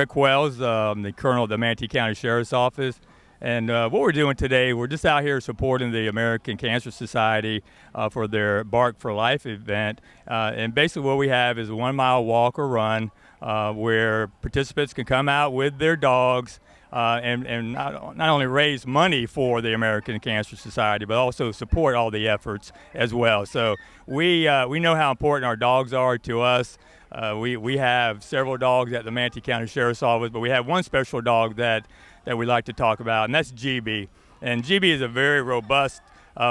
Rick Wells, the Colonel of the Manatee County Sheriff's Office. And what we're doing today, we're just out here supporting the American Cancer Society for their Bark for Life event. And basically what we have is a 1 mile walk or run where participants can come out with their dogs and not only raise money for the American Cancer Society, but also support all the efforts as well. So we know how important our dogs are to us. We have several dogs at the Manatee County Sheriff's Office, but we have one special dog that we like to talk about, and that's GB. And GB is a very robust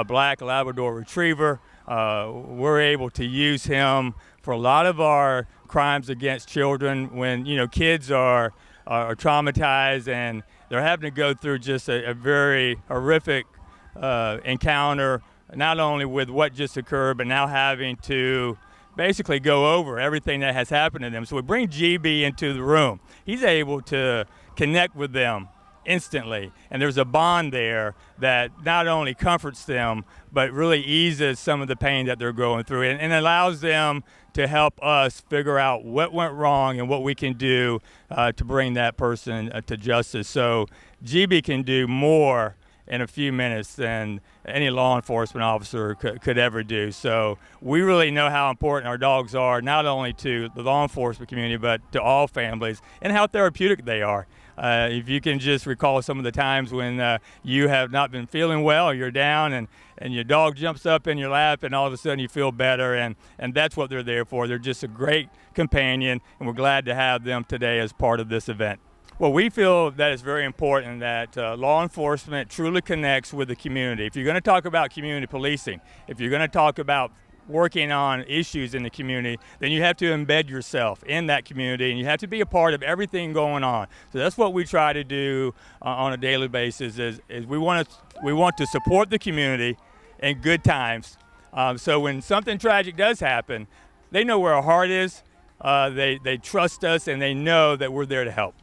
black Labrador Retriever. We're able to use him for a lot of our crimes against children when, kids are traumatized and they're having to go through just a very horrific encounter, not only with what just occurred, but now having to basically go over everything that has happened to them. So we bring GB into the room. He's able to connect with them instantly, and there's a bond there that not only comforts them, but really eases some of the pain that they're going through and allows them to help us figure out what went wrong and what we can do to bring that person to justice. So GB can do more in a few minutes than any law enforcement officer could ever do. So we really know how important our dogs are, not only to the law enforcement community, but to all families, and how therapeutic they are. If you can just recall some of the times when you have not been feeling well, you're down, and your dog jumps up in your lap, and all of a sudden you feel better, and that's what they're there for. They're just a great companion, and we're glad to have them today as part of this event. Well, we feel that it's very important that law enforcement truly connects with the community. If you're going to talk about community policing, if you're going to talk about working on issues in the community, then you have to embed yourself in that community, and you have to be a part of everything going on. So that's what we try to do on a daily basis. Is we want to support the community in good times. So when something tragic does happen, they know where our heart is. They trust us, and they know that we're there to help.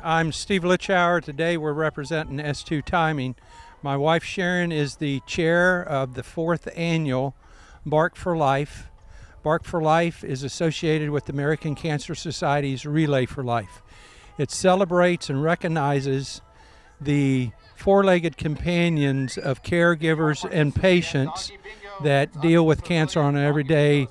I'm Steve Litschauer. Today we're representing S2 Timing. My wife Sharon is the chair of the 4th annual Bark for Life. Bark for Life is associated with the American Cancer Society's Relay for Life. It celebrates and recognizes the four-legged companions of caregivers and patients that deal with cancer on an everyday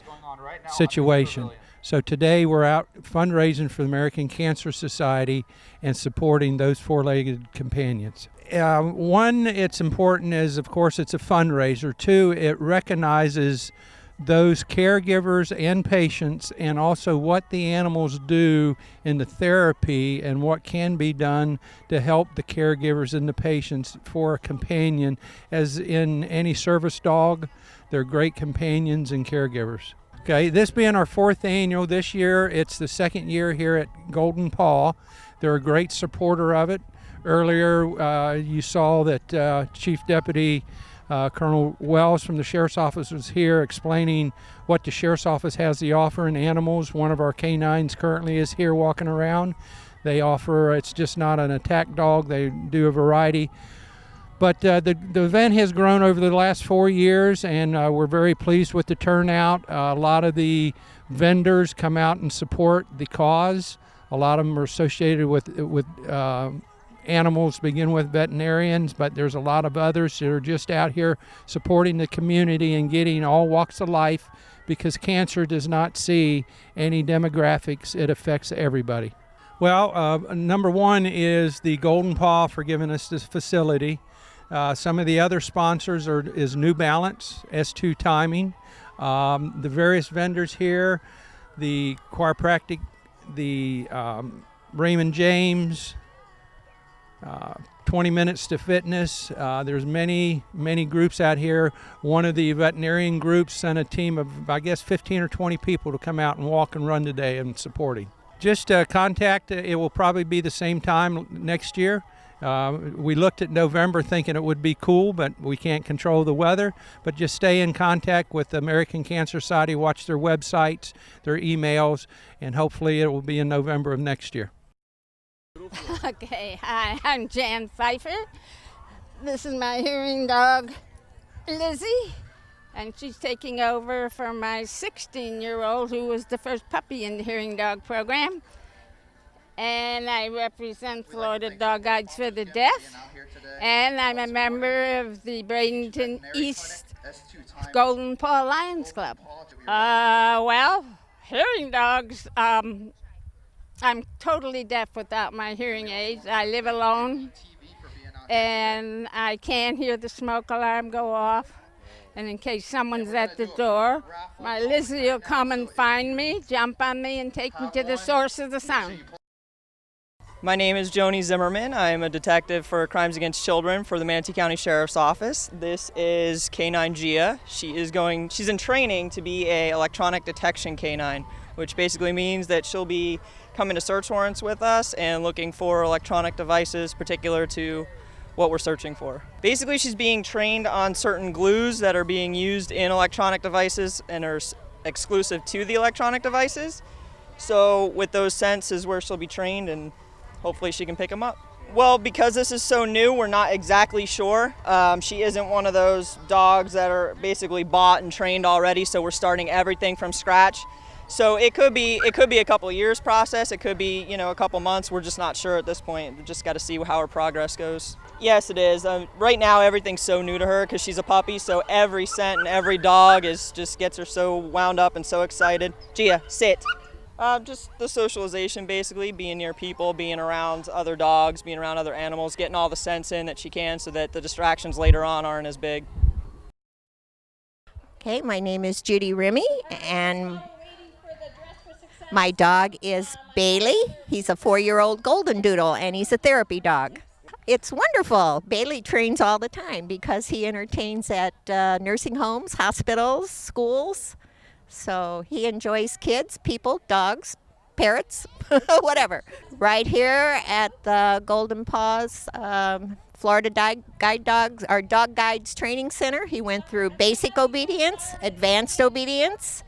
situation. So today we're out fundraising for the American Cancer Society and supporting those four-legged companions. One, it's important is, of course, it's a fundraiser. Two, it recognizes those caregivers and patients, and also what the animals do in the therapy and what can be done to help the caregivers and the patients for a companion. As in any service dog, they're great companions and caregivers. Okay, this being our 4th annual, this year it's the 2nd year here at Golden Paw. They're a great supporter of it. Earlier you saw that Chief Deputy Colonel Wells from the Sheriff's Office was here explaining what the Sheriff's Office has to offer in animals. One of our canines currently is here walking around. They offer, it's just not an attack dog, they do a variety. But the event has grown over the last 4 years, and we're very pleased with the turnout. A lot of the vendors come out and support the cause. A lot of them are associated with animals, begin with veterinarians, but there's a lot of others that are just out here supporting the community and getting all walks of life, because cancer does not see any demographics. It affects everybody. Well, number one is the Golden Paw for giving us this facility. Some of the other sponsors is New Balance, S2 Timing, the various vendors here, the chiropractic, the Raymond James, 20 Minutes to Fitness. There's many groups out here. One of the veterinarian groups sent a team of, I guess, 15 or 20 people to come out and walk and run today and supporting. Just contact, it will probably be the same time next year. We looked at November thinking it would be cool, but we can't control the weather. But just stay in contact with the American Cancer Society, watch their websites, their emails, and hopefully it will be in November of next year. Okay, hi, I'm Jan Pfeiffer. This is my hearing dog, Lizzie, and she's taking over for my 16-year-old, who was the first puppy in the hearing dog program. And I represent Florida Dog Guides for the Deaf, and I'm a member of the Bradenton East Golden Paw Lions Club. Well, hearing dogs, I'm totally deaf without my hearing aids. I live alone, and I can't hear the smoke alarm go off. And in case someone's at the door, my Lizzie will come and find me, jump on me, and take me to the source of the sound. My name is Joni Zimmerman. I am a detective for crimes against children for the Manatee County Sheriff's Office. This is Canine Gia. She's in training to be a electronic detection canine, which basically means that she'll be coming to search warrants with us and looking for electronic devices particular to what we're searching for. Basically, she's being trained on certain glues that are being used in electronic devices and are exclusive to the electronic devices. So with those scents is where she'll be trained, and hopefully she can pick them up. Well, because this is so new, we're not exactly sure. She isn't one of those dogs that are basically bought and trained already, so we're starting everything from scratch. So it could be a couple of years process. It could be, a couple months. We're just not sure at this point. We just got to see how her progress goes. Yes, it is. Right now, everything's so new to her because she's a puppy. So every scent and every dog just gets her so wound up and so excited. Gia, sit. Just the socialization, basically, being near people, being around other dogs, being around other animals, getting all the scents in that she can so that the distractions later on aren't as big. Okay, my name is Judy Rimmy, and my dog is Bailey. He's a 4-year-old golden doodle, and he's a therapy dog. It's wonderful. Bailey trains all the time because he entertains at nursing homes, hospitals, schools. So he enjoys kids, people, dogs, parrots, whatever. Right here at the Golden Paws Florida Guide Dogs, our Dog Guides Training Center, he went through basic obedience, advanced obedience,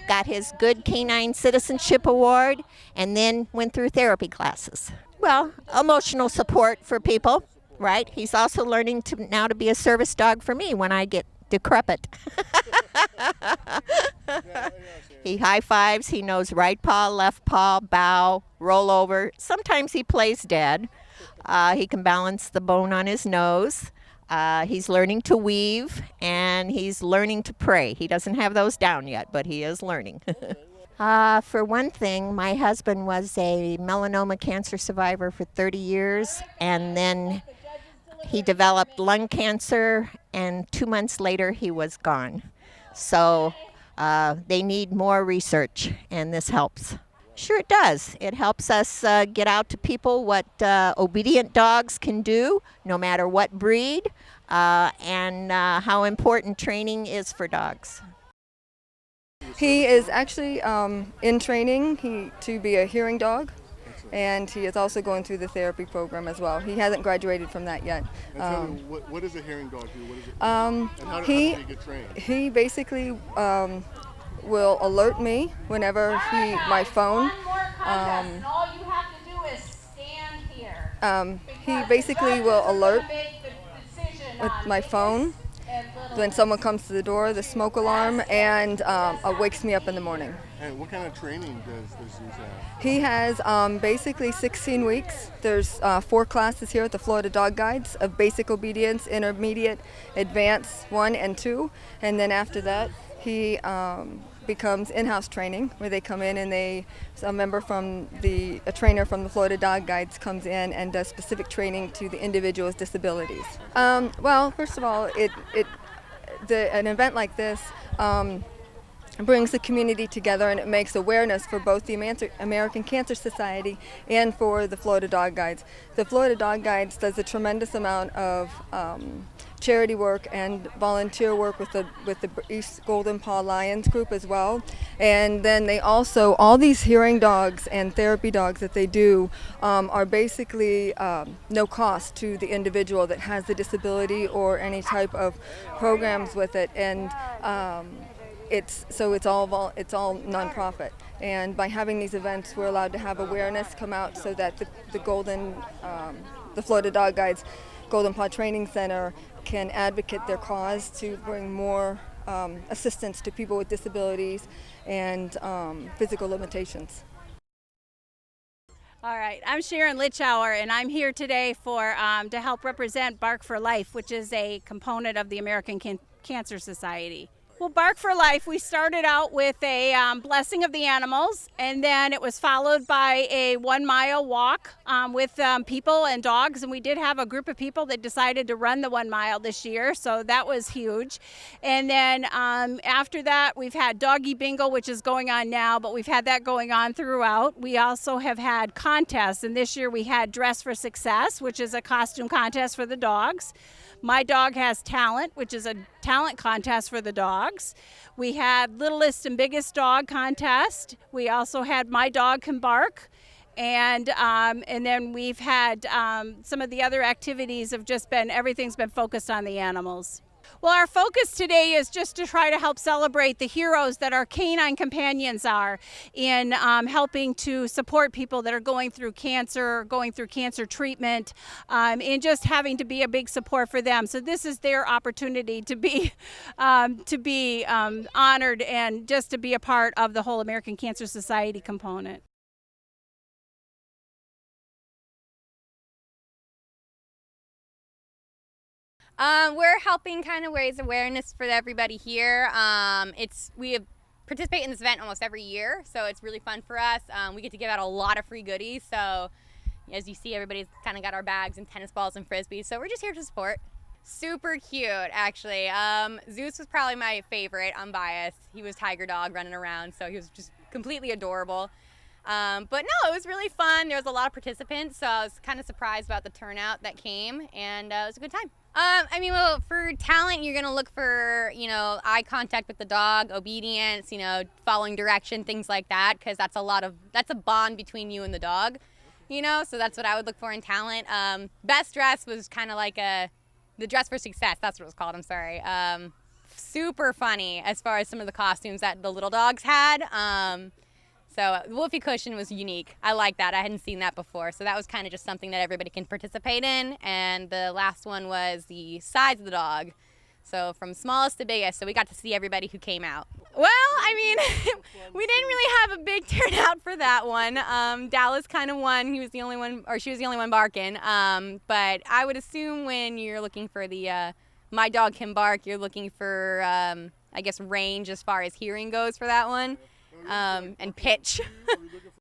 got his Good Canine Citizenship Award, and then went through therapy classes. Well, emotional support for people, right? He's also learning now to be a service dog for me when I get decrepit. He high fives, he knows right paw, left paw, bow, roll over. Sometimes he plays dead. He can balance the bone on his nose. He's learning to weave, and he's learning to pray. He doesn't have those down yet, but he is learning. For one thing, my husband was a melanoma cancer survivor for 30 years, and then he developed lung cancer, and 2 months later he was gone. So they need more research, and this helps. Sure it does. It helps us get out to people what obedient dogs can do, no matter what breed, and how important training is for dogs. He is actually in training to be a hearing dog, and he is also going through the therapy program as well. He hasn't graduated from that yet. And tell me, what does a hearing dog do? What is it? Um, and how did he he get trained? he basically will alert me whenever my phone. All you have to do is stand here. He basically will alert with my phone when someone comes to the door, the smoke alarm, and wakes me up in the morning. And what kind of training does Zeus have? He has basically 16 weeks. There's 4 classes here at the Florida Dog Guides of basic obedience, intermediate, advanced 1 and 2. And then after that, he becomes in-house training, where they come in and a trainer from the Florida Dog Guides comes in and does specific training to the individual's disabilities. Well, first of all, an event like this brings the community together, and it makes awareness for both the American Cancer Society and for the Florida Dog Guides. The Florida Dog Guides does a tremendous amount of charity work and volunteer work with the East Golden Paw Lions group as well. And then they also, all these hearing dogs and therapy dogs that they do are basically no cost to the individual that has the disability or any type of programs with it. And it's all nonprofit, and by having these events, we're allowed to have awareness come out so that the Florida Dog Guides Golden Paw Training Center can advocate their cause to bring more assistance to people with disabilities and physical limitations. All right, I'm Sharon Litschauer, and I'm here today to help represent Bark for Life, which is a component of the American Cancer Society. Well, Bark for Life, we started out with a blessing of the animals, and then it was followed by a 1-mile walk with people and dogs, and we did have a group of people that decided to run the 1 mile this year, so that was huge. And then after that, we've had Doggy Bingo, which is going on now, but we've had that going on throughout. We also have had contests, and this year we had Dress for Success, which is a costume contest for the dogs. My Dog Has Talent, which is a talent contest for the dogs. We had Littlest and Biggest Dog contest. We also had My Dog Can Bark. And then we've had some of the other activities have just been, everything's been focused on the animals. Well, our focus today is just to try to help celebrate the heroes that our canine companions are in helping to support people that are going through cancer treatment, and just having to be a big support for them. So this is their opportunity to be honored and just to be a part of the whole American Cancer Society component. We're helping kind of raise awareness for everybody here. We participate in this event almost every year, so it's really fun for us. We get to give out a lot of free goodies, so as you see, everybody's kind of got our bags and tennis balls and frisbees, so we're just here to support. Super cute, actually. Zeus was probably my favorite, unbiased. He was Tiger Dog running around, so he was just completely adorable. But no, it was really fun. There was a lot of participants, so I was kind of surprised about the turnout that came, and it was a good time. Well, for talent, you're gonna look for, eye contact with the dog, obedience, following direction, things like that, because that's a bond between you and the dog, so that's what I would look for in talent. Best dress was kind of like the Dress for Success, that's what it was called, I'm sorry. Super funny as far as some of the costumes that the little dogs had. So Whoopee Cushion was unique. I like that. I hadn't seen that before. So that was kind of just something that everybody can participate in. And the last one was the size of the dog. So from smallest to biggest. So we got to see everybody who came out. Well, we didn't really have a big turnout for that one. Dallas kind of won. He was the only one, or she was the only one barking. But I would assume when you're looking for the My Dog Can Bark, you're looking for, range as far as hearing goes for that one. And pitch. Are we looking